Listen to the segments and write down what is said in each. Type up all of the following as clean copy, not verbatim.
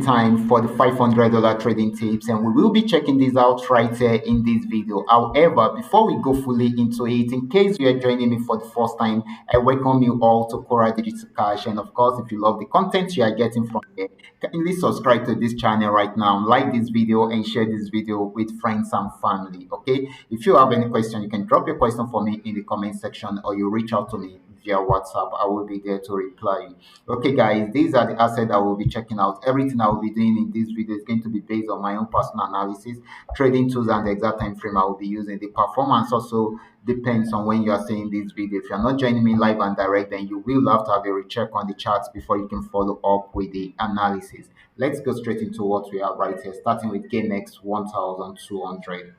time for the $500 trading tips, and we will be checking this out right here in this video. However, before we go fully into it, in case you are joining me for the first time, I welcome you all to Qora Digital Cash. And of course, if you love the content you are getting from here, kindly subscribe to this channel right now, like this video, and share this video with friends and family. Okay, if you have any question, you can drop your question for me in the comment section, or you reach out to me via WhatsApp. I will be there to reply. Okay, guys, these are the assets I will be checking out. Everything I will be doing in this video is going to be based on my own personal analysis, trading tools, and the exact time frame I will be using. The performance also depends on when you are seeing this video. If you are not joining me live and direct, then you will have to have a recheck on the charts before you can follow up with the analysis. Let's go straight into what we have right here, starting with GameX 1200.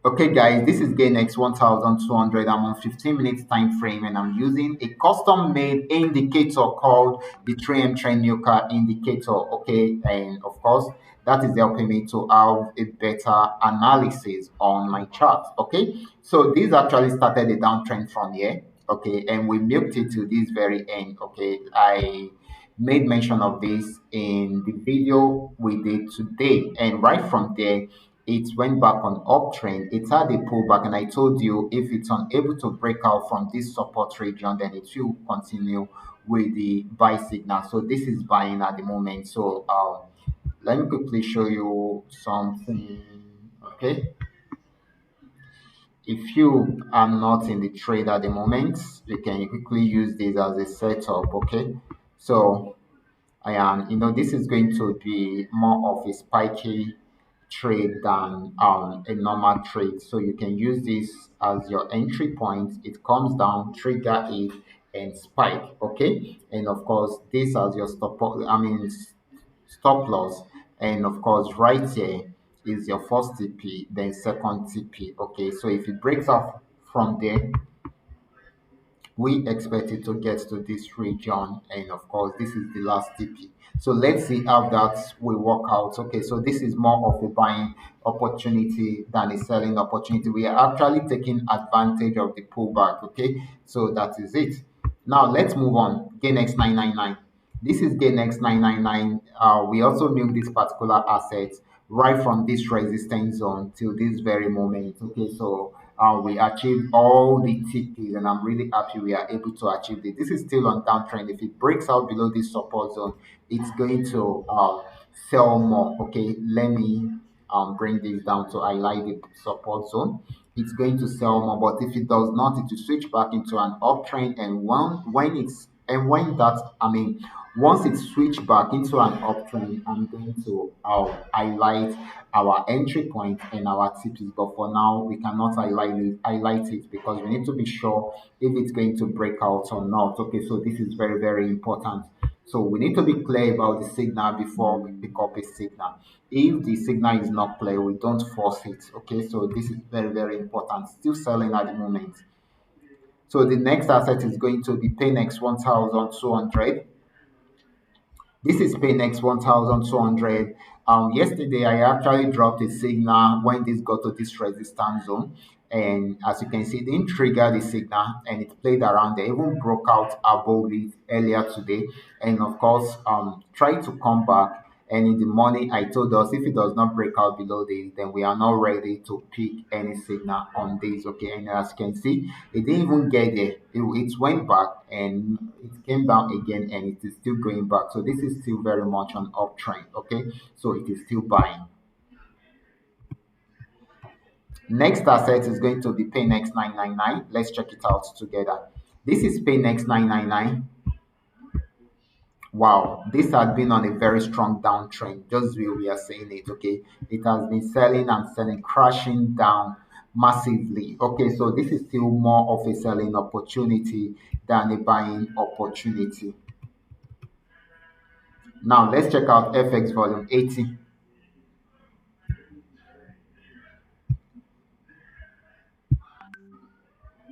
Okay, guys, this is GainX 1200. I'm on 15 minutes time frame, and I'm using a custom made indicator called the 3M Trend Nuka indicator. Okay, and of course, that is helping me to have a better analysis on my chart. Okay, so this actually started a downtrend from here. Okay, and we milked it to this very end. Okay, I made mention of this in the video we did today, and right from there it went back on uptrend. It had a pullback, and I told you if it's unable to break out from this support region, then it will continue with the buy signal. So this is buying at the moment. So let me quickly show you something. Okay, if you are not in the trade at the moment, you can quickly use this as a setup. Okay, so I am, this is going to be more of a spiky trade than a normal trade. So you can use this as your entry point. It comes down, trigger it, and spike. Okay, and of course this as your stop loss, and of course right here is your first TP, then second TP. Okay, so if it breaks off from there, we expect it to get to this region, and of course this is the last TP. So let's see how that will work out. Okay, so this is more of a buying opportunity than a selling opportunity. We are actually taking advantage of the pullback. Okay, so that is it. Now let's move on. GainX 999. This is GainX 999. We also milk this particular asset right from this resistance zone till this very moment. Okay, so we achieved all the TPs, and I'm really happy we are able to achieve this. This is still on downtrend. If it breaks out below this support zone, it's going to sell more. Okay, let me bring this down to highlight the support zone. It's going to sell more, but if it does not, it will switch back into an uptrend. And when that, once it switch back into an uptrend, I'm going to highlight our entry point and our TPs. But for now, we cannot highlight it because we need to be sure if it's going to break out or not. Okay, so this is very, very important. So we need to be clear about the signal before we pick up a signal. If the signal is not clear, we don't force it. Okay, so this is very, very important. Still selling at the moment. So the next asset is going to be Paynex 1200. This is Paynex 1200. Yesterday, I actually dropped a signal when this got to this resistance zone. And as you can see, it didn't trigger the signal, and it played around there, even broke out above it earlier today. And of course, tried to come back. And in the morning, I told us if it does not break out below this, then we are not ready to pick any signal on this. Okay, and as you can see, it didn't even get there. It went back and it came down again, and it is still going back. So this is still very much on uptrend. Okay, so it is still buying. Next asset is going to be Paynex 999. Let's check it out together. This is Paynex 999. Wow, this has been on a very strong downtrend. Just the way we are saying it, okay? It has been selling and selling, crashing down massively. Okay, so this is still more of a selling opportunity than a buying opportunity. Now let's check out FX volume 80.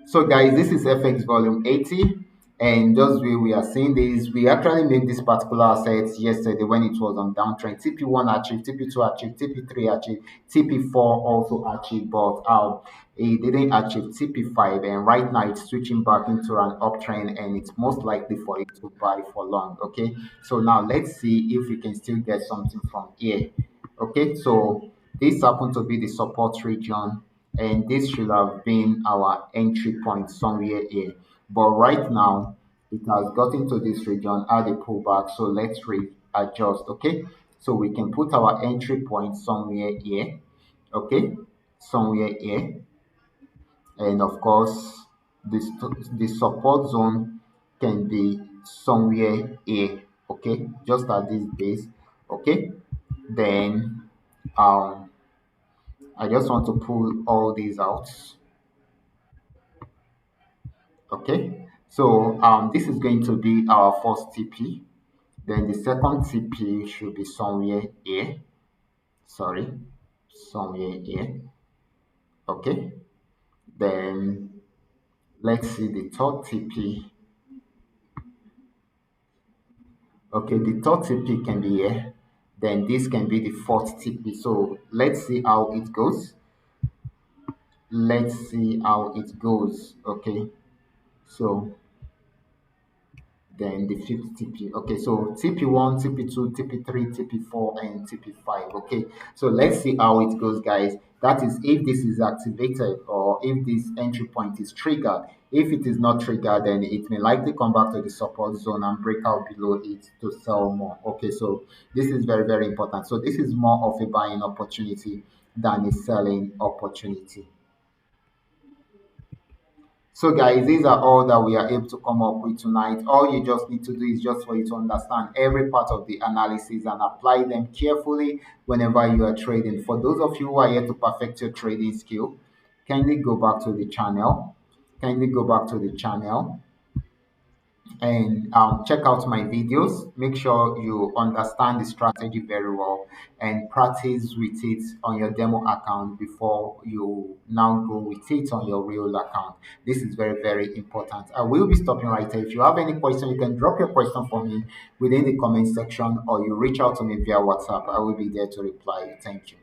So guys, this is FX volume 80. And just way we are seeing this, we actually made this particular asset yesterday when it was on downtrend. TP1 achieved, TP2 achieved, TP3 achieved, TP4 also achieved, but it didn't achieve TP5. And right now it's switching back into an uptrend, and it's most likely for it to buy for long. Okay, so now let's see if we can still get something from here. Okay, so this happened to be the support region, and this should have been our entry point somewhere here. But right now, it has gotten to this region, had a pullback. So let's readjust. Okay, so we can put our entry point somewhere here. Okay, somewhere here, and of course, the support zone can be somewhere here. Okay, just at this base. Okay, then um I just want to pull all these out. Okay, so this is going to be our first TP. Then the second TP should be somewhere here. Sorry, somewhere here. Okay, then let's see the third TP. Okay, the third TP can be here. Then this can be the fourth TP. So let's see how it goes. Let's see how it goes. Okay, so then the fifth TP. Okay, so TP1, TP2, TP3, TP4, and TP5. Okay, so let's see how it goes, guys. That is if this is activated or if this entry point is triggered. If it is not triggered, then it may likely come back to the support zone and break out below it to sell more. Okay, so this is very, very important. So this is more of a buying opportunity than a selling opportunity. So, guys, these are all that we are able to come up with tonight. All you just need to do is just for you to understand every part of the analysis and apply them carefully whenever you are trading. For those of you who are here to perfect your trading skill, kindly go back to the channel. Kindly go back to the channel and check out my videos. Make sure you understand the strategy very well and practice with it on your demo account before you now go with it on your real account. This is very, very important. I will be stopping right here. If you have any question, you can drop your question for me within the comment section or you reach out to me via WhatsApp. I will be there to reply. Thank you.